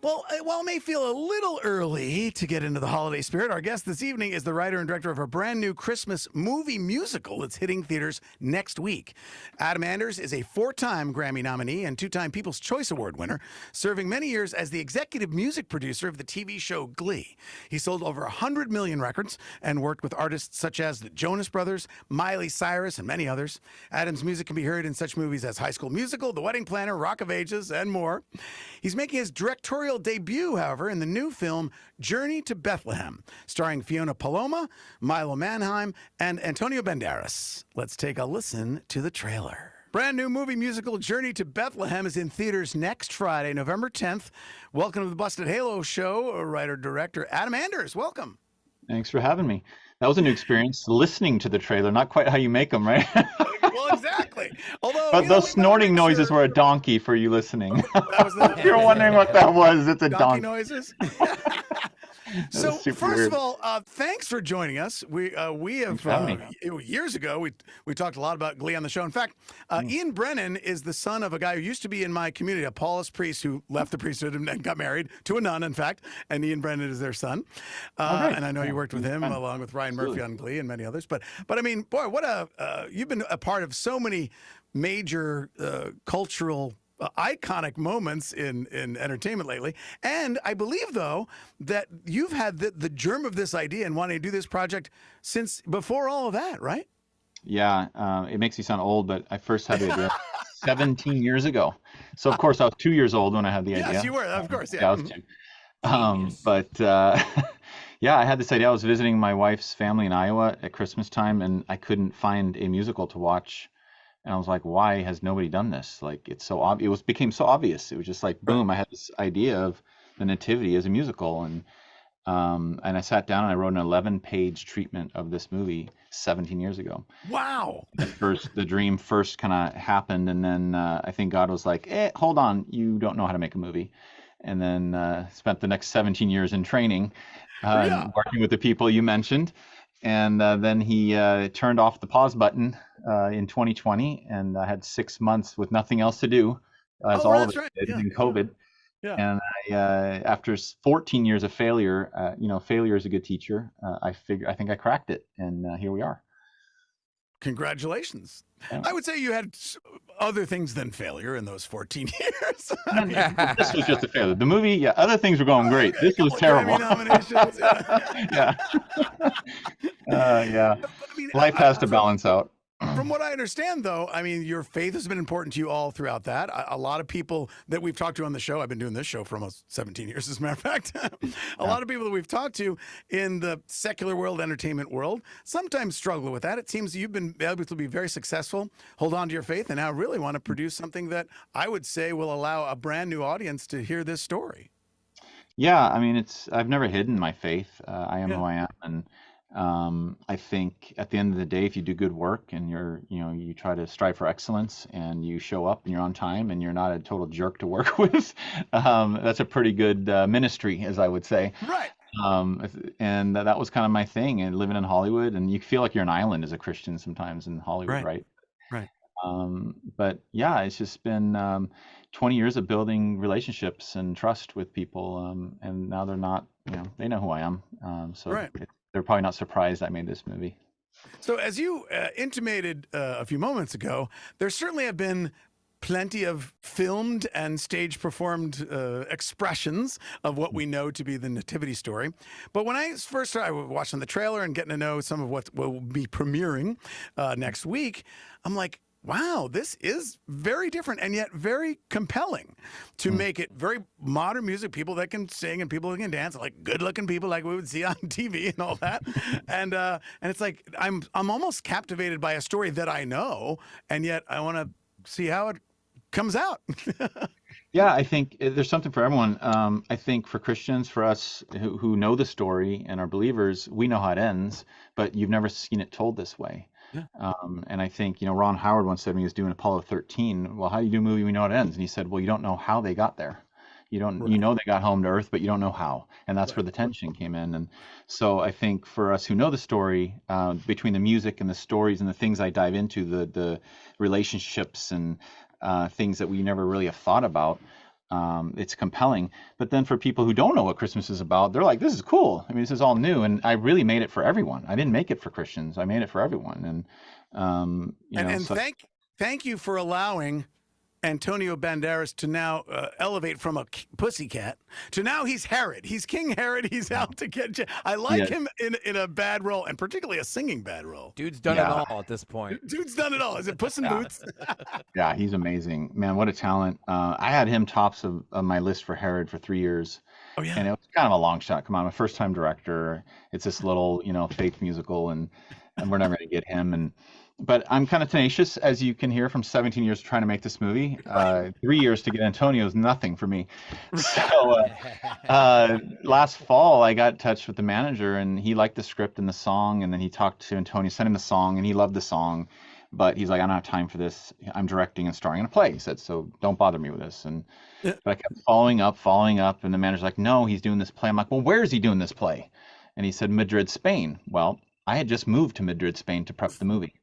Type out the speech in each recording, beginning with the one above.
Well, while it may feel a little early to get into the holiday spirit, our guest this evening is the writer and director of a brand new Christmas movie musical that's hitting theaters next week. Adam Anders is a four-time Grammy nominee and two-time People's Choice Award winner, serving many years as the executive music producer of the TV show Glee. He sold over 100 million records and worked with artists such as the Jonas Brothers, Miley Cyrus, and many others. Adam's music can be heard in such movies as High School Musical, The Wedding Planner, Rock of Ages, and more. He's making his directorial debut, however, in the new film Journey to Bethlehem, starring Fiona Palomo, Milo Manheim, and Antonio Banderas. Let's take a listen to the trailer. Brand new movie musical Journey to Bethlehem is in theaters next Friday, November 10th. Welcome to the Busted Halo Show, writer-director Adam Anders. Welcome. Thanks for having me. That was a new experience, listening to the trailer. Not quite how you make them, right? Well, exactly. Although, but those snorting noises were a donkey for you listening. If you're wondering what that was, it's a donkey noises. So first weird. of all, thanks for joining us. We have years ago we talked a lot about Glee on the show. In fact, Ian Brennan is the son of a guy who used to be in my community, a Paulist priest who left the priesthood and got married to a nun. In fact, and Ian Brennan is their son. And I know you worked with him along with Ryan Murphy on Glee and many others. But I mean, boy, what you've been a part of so many major cultural iconic moments in entertainment lately. And I believe, though, that you've had the germ of this idea and wanting to do this project since before all of that, right? Yeah, it makes me sound old, but I first had the idea 17 years ago. So, of course, I was 2 years old when I had the idea. Yes, you were, of course, yeah. I was 2. Yeah, I had this idea. I was visiting my wife's family in Iowa at Christmas time, and I couldn't find a musical to watch. And I was like, why has nobody done this? Like, it's so obvious. It became so obvious. It was just like, boom, I had this idea of the Nativity as a musical. And I sat down and I wrote an 11-page treatment of this movie 17 years ago. Wow. The dream first kind of happened. And then I think God was like, hold on, you don't know how to make a movie. And then spent the next 17 years in training, working with the people you mentioned. And then he turned off the pause button in 2020, and I had 6 months with nothing else to do, as all of us did in COVID. Yeah. And after 14 years of failure, failure is a good teacher. I think I cracked it, and here we are. Congratulations. Yeah. I would say you had other things than failure in those 14 years. This was just a failure. The movie, other things were going great. This was terrible. Yeah. Life has to balance out. From what I understand, though, I mean, your faith has been important to you all throughout that. A lot of people that we've talked to on the show, I've been doing this show for almost 17 years, as a matter of fact. A lot of people that we've talked to in the secular world, entertainment world, sometimes struggle with that. It seems you've been able to be very successful, hold on to your faith, and now really want to produce something that I would say will allow a brand new audience to hear this story. Yeah, I mean, I've never hidden my faith. I am who I am, and I think at the end of the day, if you do good work and you try to strive for excellence and you show up and you're on time and you're not a total jerk to work with, that's a pretty good ministry, as I would say. Right. And that was kind of my thing. And living in Hollywood, and you feel like you're an island as a Christian sometimes in Hollywood, right? Right. But yeah, it's just been 20 years of building relationships and trust with people, and now they're not, they know who I am. They're probably not surprised I made this movie. So as you intimated a few moments ago, there certainly have been plenty of filmed and stage performed expressions of what we know to be the Nativity story. But when I first started watching the trailer and getting to know some of what will be premiering next week, I'm like, wow, this is very different and yet very compelling to make it very modern music, people that can sing and people that can dance, like good-looking people like we would see on TV and all that. And it's like I'm almost captivated by a story that I know, and yet I want to see how it comes out. Yeah, I think there's something for everyone. I think for Christians, for us who know the story and are believers, we know how it ends, but you've never seen it told this way. Yeah. And I think, Ron Howard once said when he was doing Apollo 13, well, how do you do a movie we know it ends? And he said, well, you don't know how they got there. You know they got home to Earth, but you don't know how. And that's where the tension came in. And so I think for us who know the story, between the music and the stories and the things I dive into, the relationships and things that we never really have thought about, It's compelling. But then for people who don't know what Christmas is about, they're like, this is cool. I mean, this is all new. And I really made it for everyone. I didn't make it for Christians. I made it for everyone. And, And thank you for allowing Antonio Banderas to now elevate from a pussycat to now he's Herod. He's King Herod. He's out to get you. I like him in a bad role, and particularly a singing bad role. Dude's done it all at this point. Dude's done it all. Is it Puss in Boots? Yeah, he's amazing. Man, what a talent. I had him tops of my list for Herod for 3 years. Oh, yeah. And it was kind of a long shot. Come on, I'm a first-time director. It's this little, faith musical, and we're never going to get him. But I'm kind of tenacious, as you can hear, from 17 years trying to make this movie. 3 years to get Antonio is nothing for me. So last fall, I got in touch with the manager, and he liked the script and the song. And then he talked to Antonio, sent him the song, and he loved the song. But he's like, I don't have time for this. I'm directing and starring in a play. He said, so don't bother me with this. But I kept following up. And the manager's like, no, he's doing this play. I'm like, well, where is he doing this play? And he said, Madrid, Spain. Well, I had just moved to Madrid, Spain to prep the movie.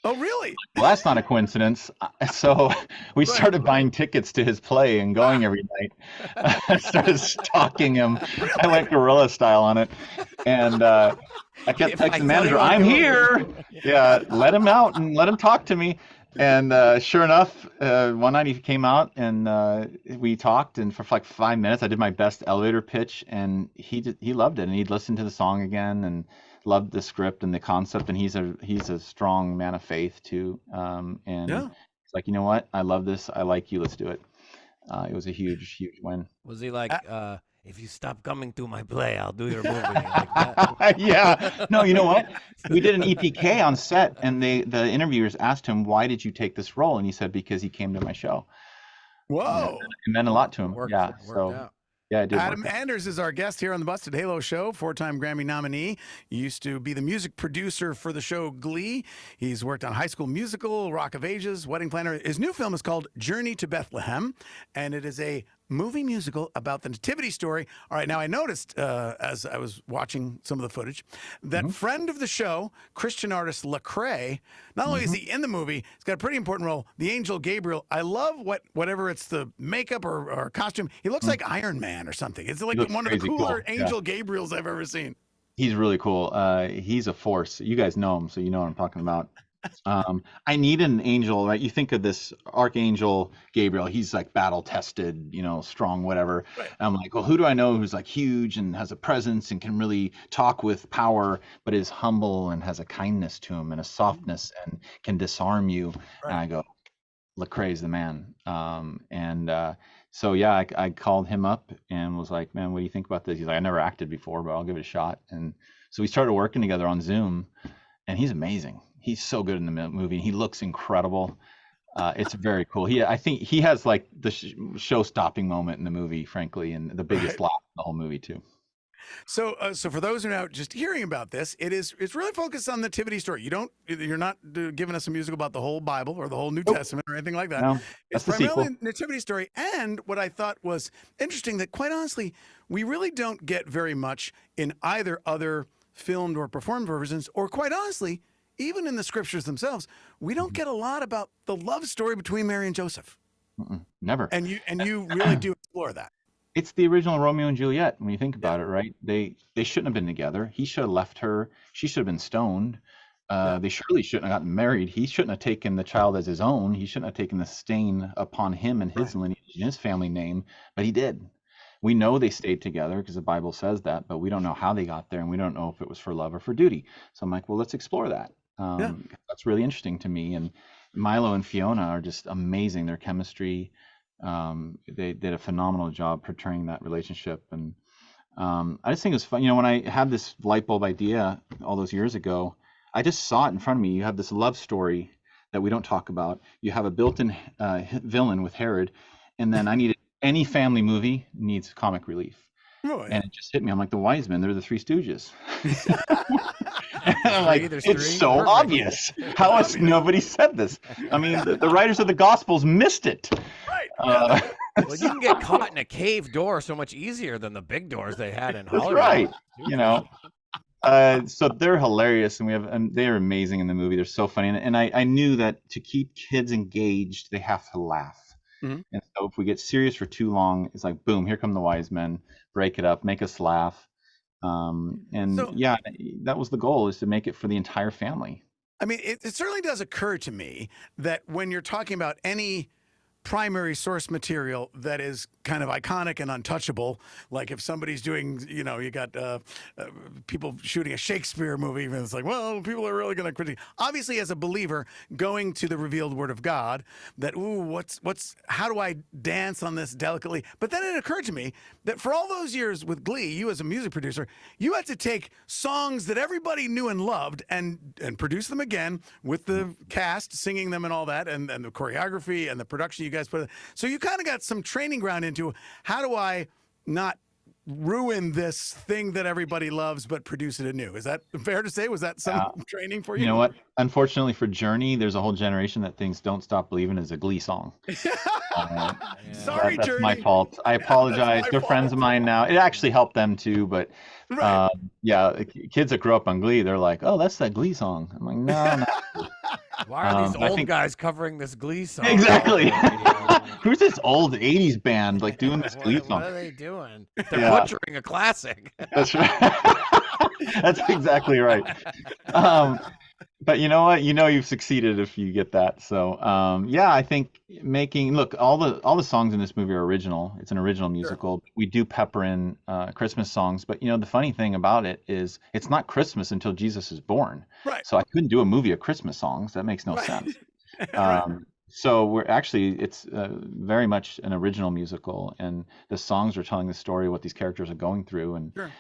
Oh, really? Well, that's not a coincidence. So we started buying tickets to his play and going every night. I started stalking him. I went guerrilla style on it. And I kept texting the manager, I'm here. Yeah, let him out and let him talk to me. And sure enough, one night he came out and we talked. And for like 5 minutes, I did my best elevator pitch. And he loved it. And he'd listened to the song again and loved the script and the concept, and he's a strong man of faith too. It's like, you know what? I love this. I like you. Let's do it. It was a huge win. Was he like, if you stop coming to my play, I'll do your movie? Like that? Yeah. No, you know what? We did an EPK on set, and the interviewers asked him, why did you take this role? And he said, because he came to my show. Whoa. It meant a lot to him. Worked Yeah. out. Yeah, it did. Adam Anders is our guest here on the Busted Halo Show, 4-time Grammy nominee. He used to be the music producer for the show Glee. He's worked on High School Musical, Rock of Ages, Wedding Planner. His new film is called Journey to Bethlehem, and it is a movie musical about the Nativity story. All right, now I noticed as I was watching some of the footage that friend of the show, Christian artist Lecrae, not only is he in the movie, he's got a pretty important role, the angel Gabriel. I love whatever it's the makeup or costume. He looks like Iron Man or something. It's like one of the cooler angel Gabriels I've ever seen. He's really cool. He's a force. You guys know him, so you know what I'm talking about. I need an angel, right? You think of this archangel Gabriel, he's like battle tested, strong, whatever. Right. I'm like, well, who do I know who's like huge and has a presence and can really talk with power, but is humble and has a kindness to him and a softness and can disarm you. Right. And I go, Lecrae is the man. So yeah, I called him up and was like, man, what do you think about this? He's like, I never acted before, but I'll give it a shot. And so we started working together on Zoom, and he's amazing. He's so good in the movie. He looks incredible. It's very cool. I think he has like the show-stopping moment in the movie, frankly, and the biggest laugh in the whole movie too. So for those who are now just hearing about this, it's really focused on the Nativity story. You're not giving us a musical about the whole Bible or the whole New Testament or anything like that. No, it's primarily a Nativity story. And what I thought was interesting, that quite honestly, we really don't get very much in either other filmed or performed versions, or quite honestly, even in the scriptures themselves, we don't get a lot about the love story between Mary and Joseph. Never. And you really do explore that. It's the original Romeo and Juliet when you think about it, right? They shouldn't have been together. He should have left her. She should have been stoned. They surely shouldn't have gotten married. He shouldn't have taken the child as his own. He shouldn't have taken the stain upon him and his lineage and his family name, but he did. We know they stayed together because the Bible says that, but we don't know how they got there, and we don't know if it was for love or for duty. So I'm like, well, let's explore that. That's really interesting to me. And Milo and Fiona are just amazing. Their chemistry, they did a phenomenal job portraying that relationship. And I just think it was fun. When I had this light bulb idea all those years ago, I just saw it in front of me. You have this love story that we don't talk about. You have a built-in villain with Herod, and then I needed any family movie needs comic relief. And it just hit me. I'm like, the wise men, they're the Three Stooges. And I'm like, it's so obvious. How has nobody said this? I mean, the writers of the Gospels missed it. Right. Well, you can get caught in a cave door so much easier than the big doors they had in Hollywood. That's right. So they're hilarious, and they're amazing in the movie. They're so funny. And I knew that to keep kids engaged, they have to laugh. Mhm. And so if we get serious for too long, it's like, boom, here come the wise men, break it up, make us laugh. And So, yeah, that was the goal, is to make it for the entire family. I mean, it certainly does occur to me that when you're talking about any primary source material that is kind of iconic and untouchable, like if somebody's doing, you know, you got people shooting a Shakespeare movie, and it's like, well, people are really going to critique. Obviously, as a believer, going to the revealed Word of God, that how do I dance on this delicately? But then it occurred to me that for all those years with Glee, you as a music producer, you had to take songs that everybody knew and loved and produce them again with the cast singing them and all that, and the choreography and the production you guys put. So you kind of got some training ground into how do I not ruin this thing that everybody loves but produce it anew. Is that fair to say? Was that some training for you? You know what? Unfortunately for Journey, there's a whole generation that thinks "Don't Stop Believing" is a Glee song. Sorry, that's Journey. my fault. I apologize. They're friends of mine now. It actually helped them too, but Right. yeah, kids that grew up on Glee, they're like, "Oh, that's that Glee song." I'm like, "No, no." Why are these I old think- guys covering this Glee song? Exactly. Who's this old '80s band like doing this Glee What song? are they doing? They're Yeah. butchering a classic. That's right. That's exactly right. But you know what? You know you've succeeded if you get that. So yeah, I think look, all the songs in this movie are original. It's an original musical. We do pepper in Christmas songs, but you know the funny thing about it is it's not Christmas until Jesus is born. Right. So I couldn't do a movie of Christmas songs. That makes no sense. Right. So it's very much an original musical, and the songs are telling the story of what these characters are going through. And Sure.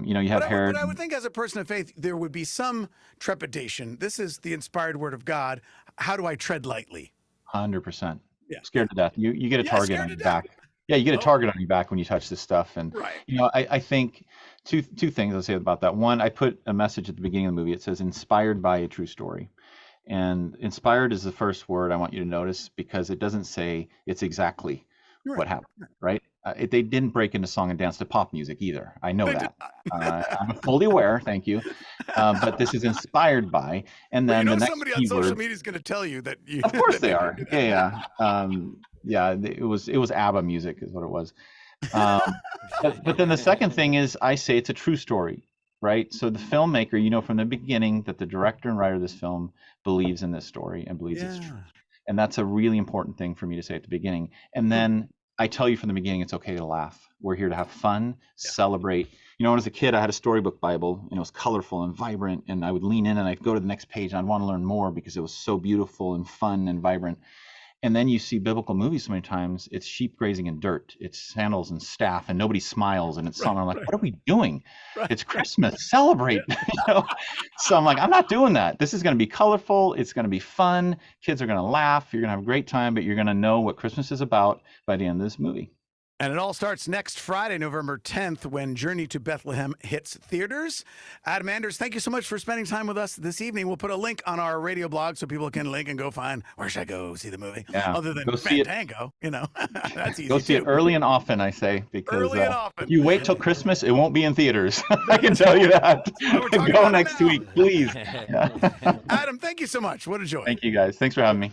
you know, you have Herod. But I would think as a person of faith, there would be some trepidation. This is the inspired Word of God. How do I tread lightly? 100%. Yeah. Scared to death. You get a Yeah, target scared on to your death. back. Yeah, you get a Oh. target on your back when you touch this stuff. And Right. you know, I think two things I'll say about that. One, I put a message at the beginning of the movie. It says inspired by a true story. And inspired is the first word I want you to notice, because it doesn't say it's exactly Right. what happened, right? They didn't break into song and dance to pop music either. I know that. I'm fully aware. Thank you. But this is inspired by, and Well, then you know, the next somebody on social keyword. media is going to tell you that you. Of course that they you are. did that. Yeah. Yeah. It was ABBA music is what it was. But then the second thing is I say it's a true story, right? So the filmmaker, you know, from the beginning that the director and writer of this film believes in this story and believes it's true. And that's a really important thing for me to say at the beginning. And then I tell you from the beginning, it's okay to laugh. We're here to have fun, celebrate. You know, when I was a kid, I had a storybook Bible, and it was colorful and vibrant, and I would lean in and I'd go to the next page and I'd want to learn more because it was so beautiful and fun and vibrant. And then you see biblical movies so many times, it's sheep grazing in dirt, it's sandals and staff, and nobody smiles, and it's something I'm like, what are we doing? It's Christmas, celebrate. You know? So I'm like, I'm not doing that. This is going to be colorful, it's going to be fun, kids are going to laugh, you're going to have a great time, but you're going to know what Christmas is about by the end of this movie. And it all starts next Friday, November 10th, when Journey to Bethlehem hits theaters. Adam Anders, thank you so much for spending time with us this evening. We'll put a link on our radio blog so people can link and go find, where should I go see the movie? Yeah. Other than Go see it. Fandango, you know, that's easy Go see too. it early and often, I say, because Early and often. if you wait till Christmas, it won't be in theaters. I can tell you that. we're talking Go about it next now. week, please. Yeah. Adam, thank you so much. What a joy. Thank you, guys. Thanks for having me.